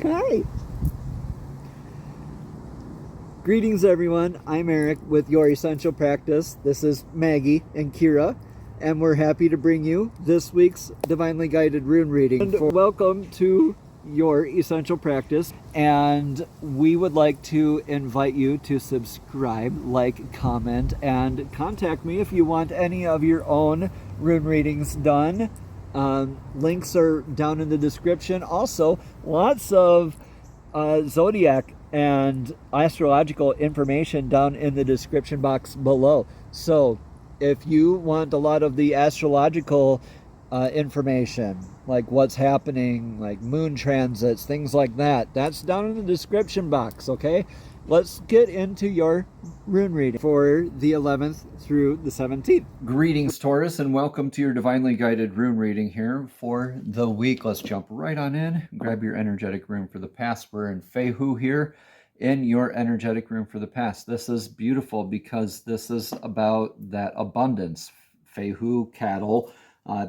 Hi. Greetings, everyone. I'm Eric with Your Essential Practice. This is Maggie and Kira, and we're happy to bring you this week's Divinely Guided Rune reading. And welcome to Your Essential Practice. And we would like to invite you to subscribe, like, comment, and contact me if you want any of your own rune readings done. Links are down in the description. Also, lots of zodiac and astrological information down in the description box below. So if you want a lot of the astrological information, like what's happening, like moon transits, things like that, that's down in the description box. Okay, let's get into your rune reading for the 11th through the 17th. Greetings, Taurus, and welcome to your Divinely Guided Rune reading here for the week. Let's jump right on in. Grab your energetic rune for the past. We're in Fehu here in your energetic rune for the past. This is beautiful because this is about that abundance. Fehu, cattle.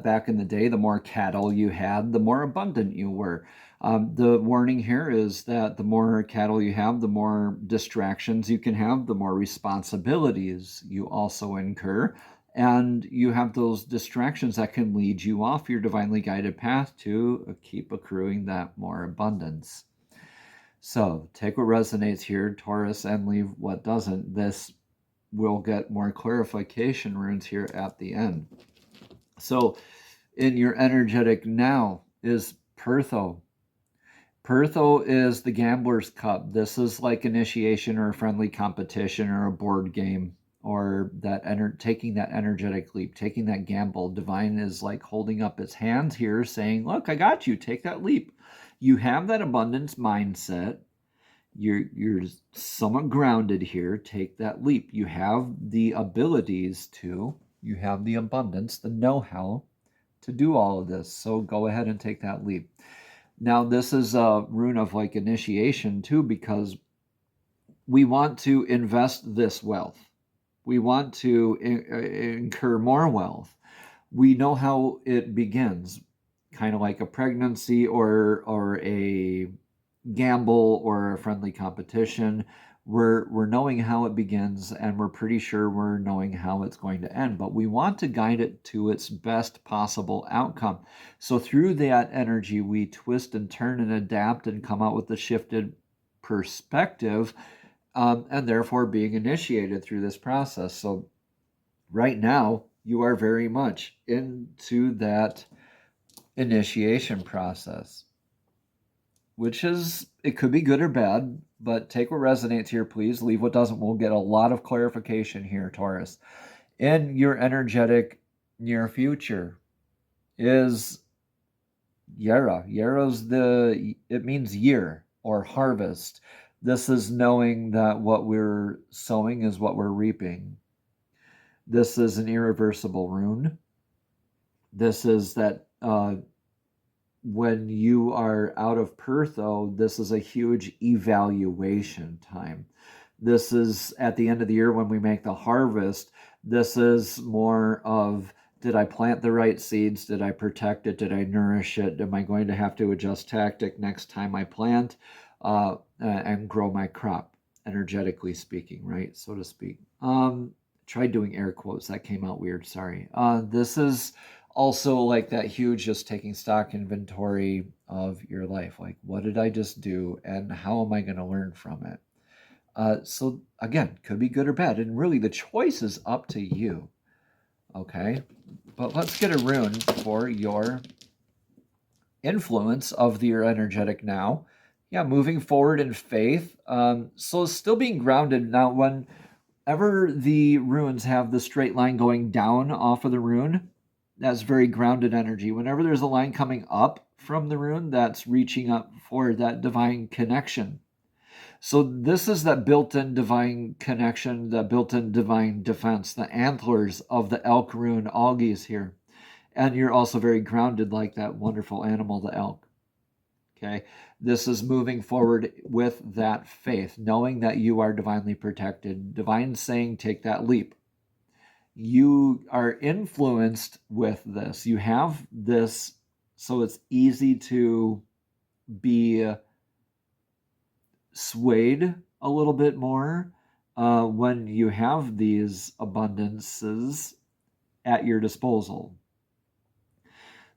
Back in the day, the more cattle you had, the more abundant you were. The warning here is that the more cattle you have, the more distractions you can have, the more responsibilities you also incur. And you have those distractions that can lead you off your divinely guided path to keep accruing that more abundance. So take what resonates here, Taurus, and leave what doesn't. This will get more clarification runes here at the end. So in your energetic now is Pertho. Pertho is the gambler's cup. This is like initiation or a friendly competition or a board game, or that taking that energetic leap, taking that gamble. Divine is like holding up its hands here saying, look, I got you, take that leap. You have that abundance mindset. You're somewhat grounded here. Take that leap. You have the abilities to, you have the abundance, the know-how to do all of this. So go ahead and take that leap. Now, this is a rune of like initiation too, because we want to invest this wealth. We want to incur more wealth. We know how it begins, kind of like a pregnancy or a gamble or a friendly competition. We're knowing how it begins, and we're pretty sure we're knowing how it's going to end, but we want to guide it to its best possible outcome. So through that energy, we twist and turn and adapt and come out with a shifted perspective, and therefore being initiated through this process. So right now, you are very much into that initiation process, which is, it could be good or bad, but take what resonates here, please. Leave what doesn't. We'll get a lot of clarification here, Taurus. In your energetic near future is Yera. Yera's it means year or harvest. This is knowing that what we're sowing is what we're reaping. This is an irreversible rune. This is that when you are out of Pertho, this is a huge evaluation time. This is at the end of the year when we make the harvest. This is more of, did I plant the right seeds? Did I protect it? Did I nourish it? Am I going to have to adjust tactic next time I plant and grow my crop, energetically speaking, right? So to speak. Tried doing air quotes. That came out weird. Sorry. This is also like that huge just taking stock inventory of your life. Like, what did I just do and how am I going to learn from it? So again, could be good or bad. And really the choice is up to you. Okay. But let's get a rune for your influence of your energetic now. Yeah, moving forward in faith. So still being grounded. Now, whenever the runes have the straight line going down off of the rune, that's very grounded energy. Whenever there's a line coming up from the rune, that's reaching up for that divine connection. So this is that built-in divine connection, that built-in divine defense, the antlers of the elk rune algaes here. And you're also very grounded like that wonderful animal, the elk. Okay, this is moving forward with that faith, knowing that you are divinely protected. Divine saying, take that leap. You are influenced with this. You have this, so it's easy to be swayed a little bit more when you have these abundances at your disposal.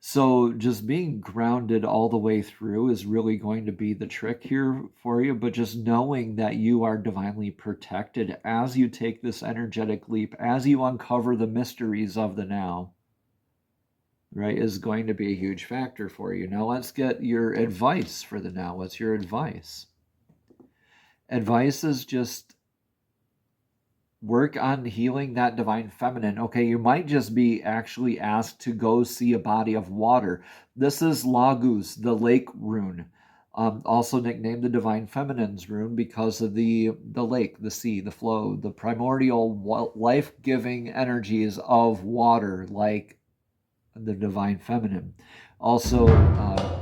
So just being grounded all the way through is really going to be the trick here for you, but just knowing that you are divinely protected as you take this energetic leap, as you uncover the mysteries of the now, right, is going to be a huge factor for you. Now let's get your advice for the now. What's your advice? Advice is just work on healing that divine feminine. Okay, you might just be actually asked to go see a body of water. This is Laguz, the lake rune, also nicknamed the divine feminine's rune because of the lake, the sea, the flow, the primordial life-giving energies of water, like the divine feminine. Also,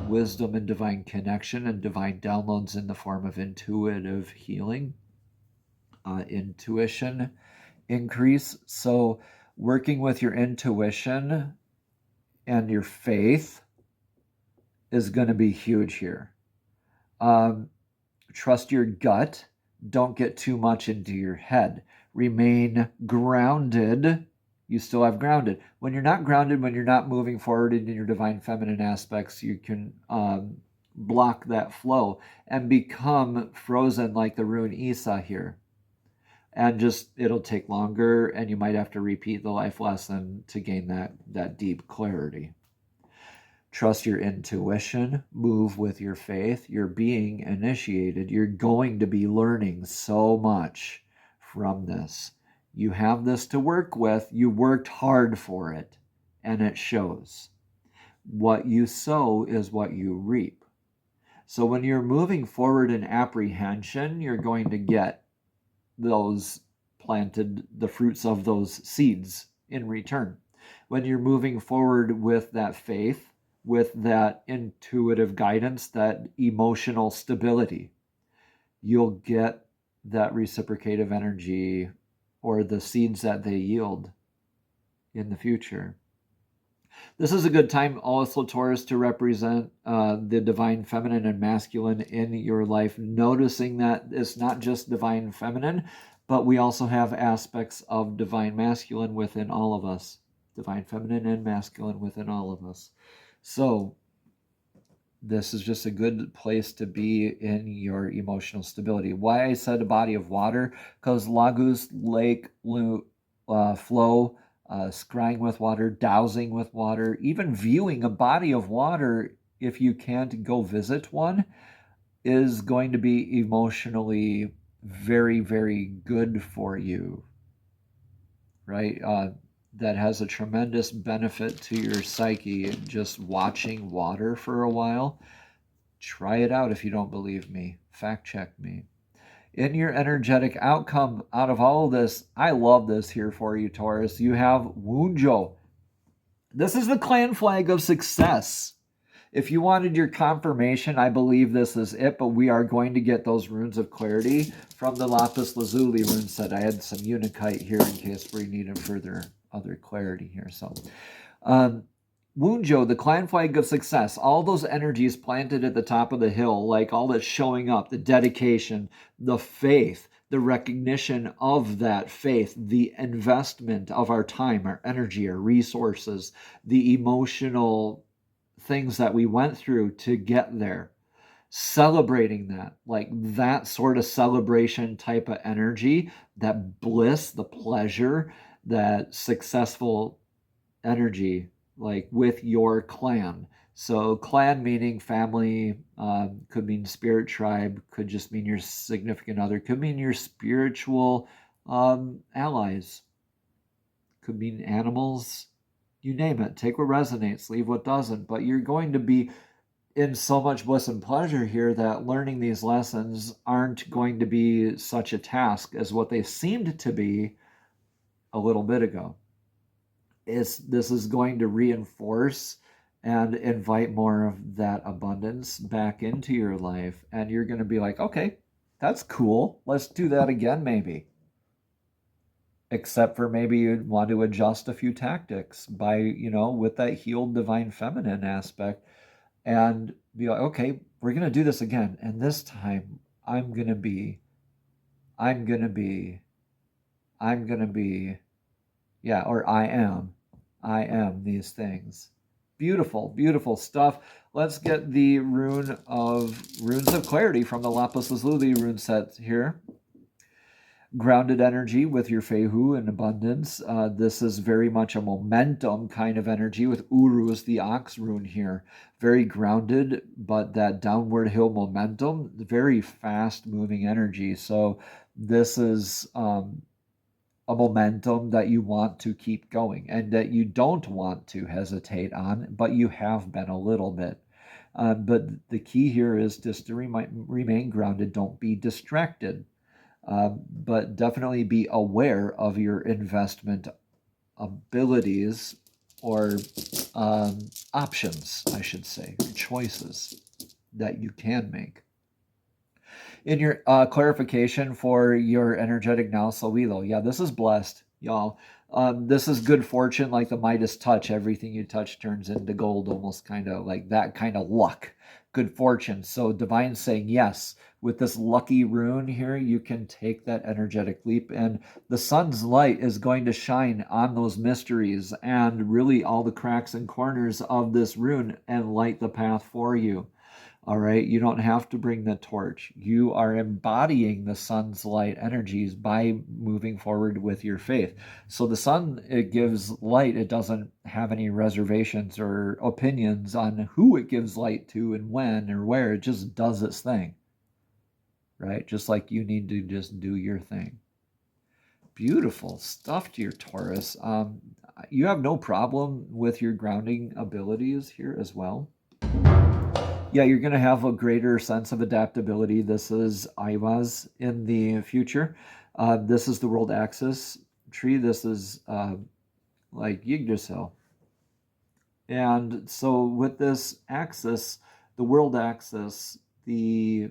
wisdom and divine connection and divine downloads in the form of intuitive healing. Intuition increase. So working with your intuition and your faith is going to be huge here. Trust your gut. Don't get too much into your head. Remain grounded. You still have grounded. When you're not grounded, when you're not moving forward in your divine feminine aspects, you can block that flow and become frozen like the rune Isa here. And just, it'll take longer, and you might have to repeat the life lesson to gain that deep clarity. Trust your intuition, move with your faith. You're being initiated. You're going to be learning so much from this. You have this to work with. You worked hard for it, and it shows. What you sow is what you reap. So when you're moving forward in apprehension, you're going to get those planted, the fruits of those seeds in return. When you're moving forward with that faith, with that intuitive guidance, that emotional stability, you'll get that reciprocative energy or the seeds that they yield in the future. This is a good time also, Taurus, to represent the divine feminine and masculine in your life, noticing that it's not just divine feminine, but we also have aspects of divine masculine within all of us, divine feminine and masculine within all of us. So this is just a good place to be in your emotional stability. Why I said a body of water, because Laguz, lake, flow, scrying with water, dowsing with water, even viewing a body of water, if you can't go visit one, is going to be emotionally very, very good for you, right? That has a tremendous benefit to your psyche. Just watching water for a while. Try it out if you don't believe me. Fact check me. In your energetic outcome out of all of this, I love this here for you, Taurus. You have Wunjo. This is the clan flag of success. If you wanted your confirmation, I believe this is it, but we are going to get those runes of clarity from the Lapis Lazuli rune set. I had some Unikite here in case we needed further other clarity here. So, Wunjo, the clan flag of success, all those energies planted at the top of the hill, like all that's showing up, the dedication, the faith, the recognition of that faith, the investment of our time, our energy, our resources, the emotional things that we went through to get there. Celebrating that, like that sort of celebration type of energy, that bliss, the pleasure, that successful energy, like with your clan. So clan meaning family, could mean spirit tribe, could just mean your significant other, could mean your spiritual allies, could mean animals, you name it. Take what resonates, leave what doesn't. But you're going to be in so much bliss and pleasure here that learning these lessons aren't going to be such a task as what they seemed to be a little bit ago. This is going to reinforce and invite more of that abundance back into your life. And you're going to be like, okay, that's cool. Let's do that again, maybe. Except for maybe you'd want to adjust a few tactics by, with that healed divine feminine aspect, and be like, okay, we're going to do this again. And this time I'm going to be, I'm going to be, I'm going to be, yeah, or I am these things. Beautiful, beautiful stuff. Let's get the runes of clarity from the Lapis Lazuli rune set here. Grounded energy with your Fehu in abundance. This is very much a momentum kind of energy with Uruz, the ox rune here. Very grounded, but that downward hill momentum, very fast moving energy. So this is a momentum that you want to keep going and that you don't want to hesitate on, but you have been a little bit. But the key here is just to remain grounded. Don't be distracted. But definitely be aware of your investment abilities or options, I should say, choices that you can make. In your clarification for your energetic now, Sawilo, yeah, this is blessed, y'all. This is good fortune, like the Midas touch. Everything you touch turns into gold, almost kind of like that kind of luck. Good fortune. So divine saying, yes, with this lucky rune here, you can take that energetic leap, and the sun's light is going to shine on those mysteries and really all the cracks and corners of this rune and light the path for you. All right, you don't have to bring the torch. You are embodying the sun's light energies by moving forward with your faith. So the sun, it gives light. It doesn't have any reservations or opinions on who it gives light to and when or where. It just does its thing, right? Just like you need to just do your thing. Beautiful stuff, dear Taurus. You have no problem with your grounding abilities here as well. Yeah, you're going to have a greater sense of adaptability. This is Iwas in the future. This is the world axis tree. This is like Yggdrasil. And so with this axis, the world axis, the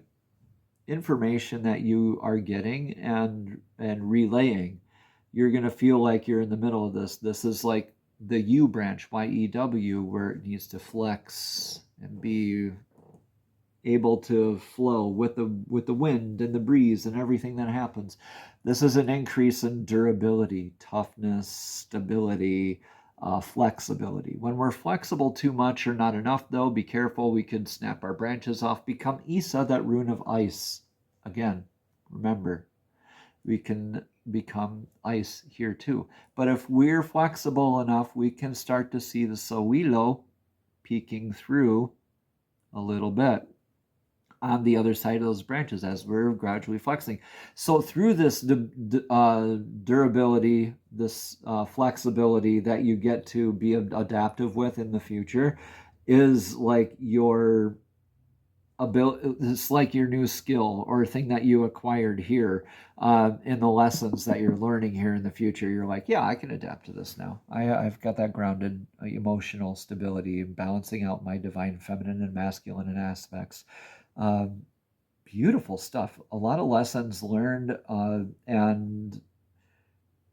information that you are getting and relaying, you're going to feel like you're in the middle of this. This is like the U branch, Y-E-W, where it needs to flex and be able to flow with the wind and the breeze and everything that happens. This is an increase in durability, toughness, stability, flexibility. When we're flexible too much or not enough, though, be careful. We could snap our branches off, become Isa, that rune of ice. Again, remember, we can become ice here too. But if we're flexible enough, we can start to see the Sawilo peeking through a little bit on the other side of those branches as we're gradually flexing. So through this durability, this flexibility that you get to be adaptive with in the future is like your ability. It's like your new skill or thing that you acquired here in the lessons that you're learning here in the future. You're like, yeah, I can adapt to this now. I've got that grounded emotional stability, balancing out my divine feminine and masculine aspects. Beautiful stuff. A lot of lessons learned, and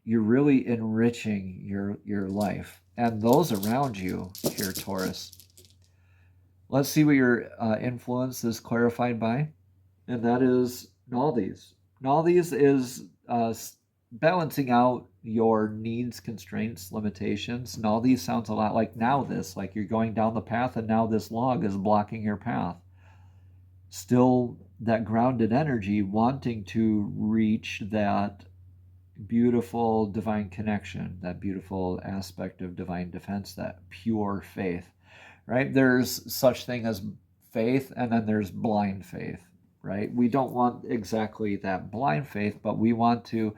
you're really enriching your life and those around you here, Taurus. Let's see what your influence is clarified by, and that is Naldis. Naldis is balancing out your needs, constraints, limitations. Naldis sounds a lot like now this, like you're going down the path and now this log is blocking your path. Still that grounded energy, wanting to reach that beautiful divine connection, that beautiful aspect of divine defense, that pure faith, right? There's such thing as faith, and then there's blind faith, right? We don't want exactly that blind faith, but we want to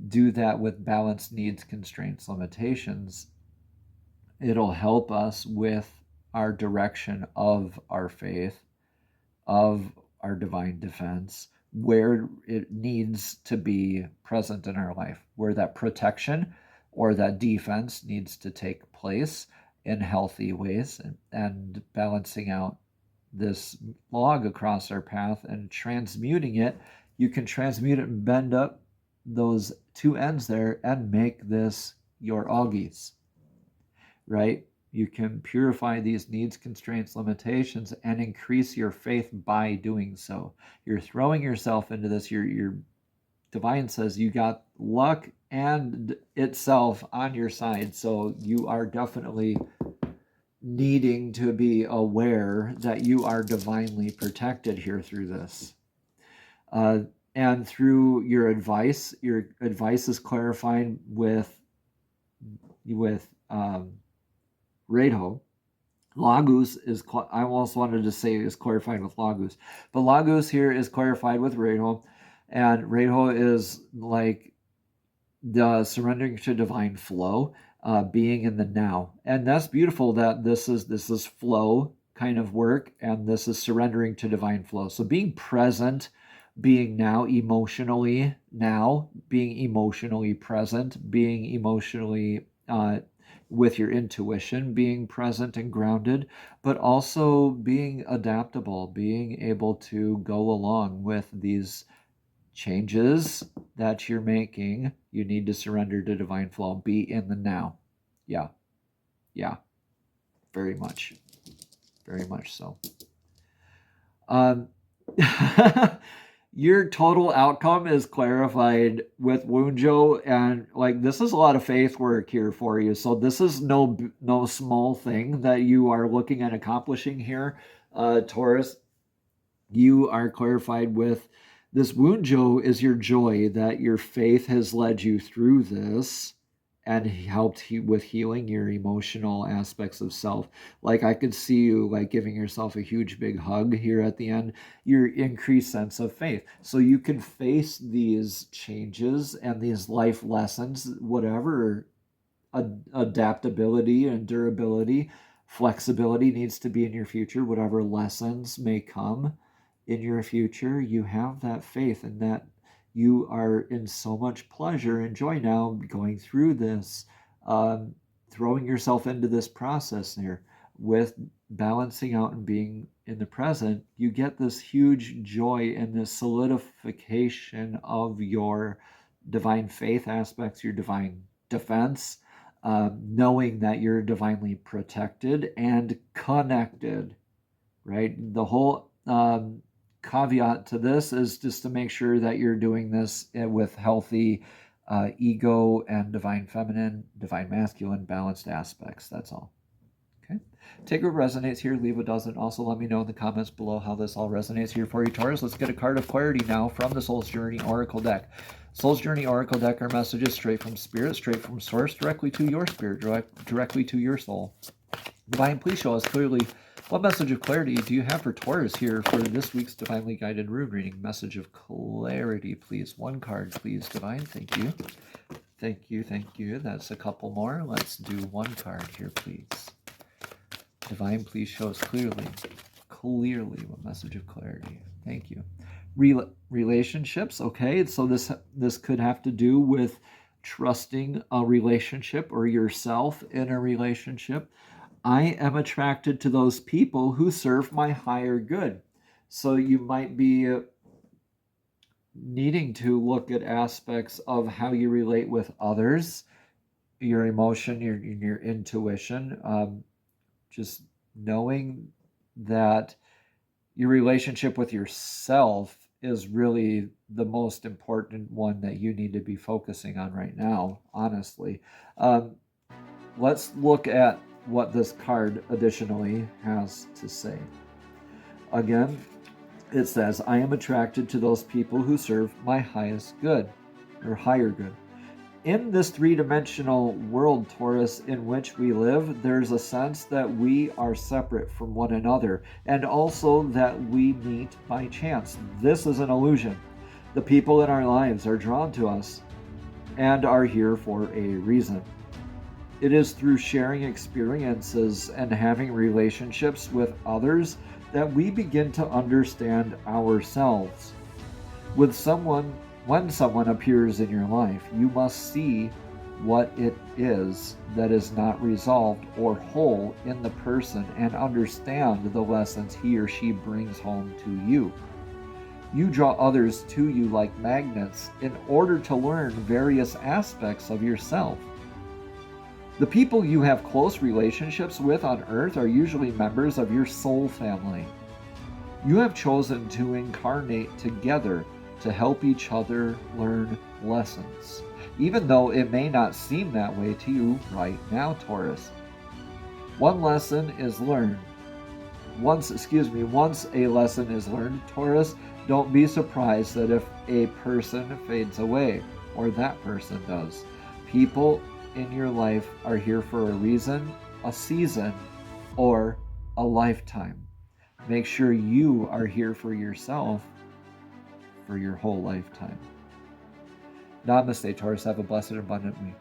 do that with balanced needs, constraints, limitations. It'll help us with our direction of our faith, of our divine defense, where it needs to be present in our life, where that protection or that defense needs to take place in healthy ways, and balancing out this log across our path and transmuting it. You can transmute it and bend up those two ends there and make this your Augies, right? You can purify these needs, constraints, limitations, and increase your faith by doing so. You're throwing yourself into this. Your divine says you got luck and itself on your side. So you are definitely needing to be aware that you are divinely protected here through this. And through your advice is clarified with Radho. Logos is, I almost wanted to say is clarified with Logos, but Logos here is clarified with Radho, and Radho is like the surrendering to divine flow, being in the now. And that's beautiful that this is flow kind of work, and this is surrendering to divine flow. So being present, being now emotionally now, being emotionally present, being emotionally with your intuition, being present and grounded, but also being adaptable, being able to go along with these changes that you're making. You need to surrender to divine flow. Be in the now. Yeah. Very much so. Your total outcome is clarified with Wunjo, and like this is a lot of faith work here for you. So this is no small thing that you are looking at accomplishing here, Taurus. You are clarified with this. Wunjo is your joy that your faith has led you through this and helped with healing your emotional aspects of self. Like I could see you like giving yourself a huge big hug here at the end, your increased sense of faith. So you can face these changes and these life lessons, whatever adaptability and durability, flexibility needs to be in your future, whatever lessons may come in your future, you have that faith and that you are in so much pleasure and joy now going through this, throwing yourself into this process here with balancing out and being in the present. You get this huge joy and this solidification of your divine faith aspects, your divine defense, knowing that you're divinely protected and connected, right? The whole caveat to this is just to make sure that you're doing this with healthy ego and divine feminine, divine masculine, balanced aspects. That's all. Okay. Take what resonates here, leave what doesn't. Also, let me know in the comments below how this all resonates here for you, Taurus. Let's get a card of clarity now from the Soul's Journey Oracle deck. Soul's Journey Oracle deck are messages straight from Spirit, straight from Source, directly to your spirit, directly to your soul. Divine, please show us clearly what message of clarity do you have for Taurus here for this week's Divinely Guided Rune Reading. Message of clarity, please. One card, please, Divine. Thank you. Thank you. That's a couple more. Let's do one card here, please. Divine, please show us clearly what message of clarity. Thank you. Relationships, okay. So this could have to do with trusting a relationship or yourself in a relationship. I am attracted to those people who serve my higher good. So you might be needing to look at aspects of how you relate with others, your emotion, your intuition, just knowing that your relationship with yourself is really the most important one that you need to be focusing on right now, honestly. Let's look at what this card additionally has to say. Again, it says, I am attracted to those people who serve my highest good, or higher good. In this three-dimensional world, Taurus, in which we live, there's a sense that we are separate from one another, and also that we meet by chance. This is an illusion. The people in our lives are drawn to us and are here for a reason. It is through sharing experiences and having relationships with others that we begin to understand ourselves. When someone appears in your life, you must see what it is that is not resolved or whole in the person and understand the lessons he or she brings home to you. You draw others to you like magnets in order to learn various aspects of yourself. The people you have close relationships with on Earth are usually members of your soul family. You have chosen to incarnate together to help each other learn lessons, even though it may not seem that way to you right now, Taurus. Once a lesson is learned, Taurus, don't be surprised that if a person fades away, or that person does. People in your life are here for a reason, a season, or a lifetime. Make sure you are here for yourself for your whole lifetime. Namaste, Taurus. Have a blessed and abundant week.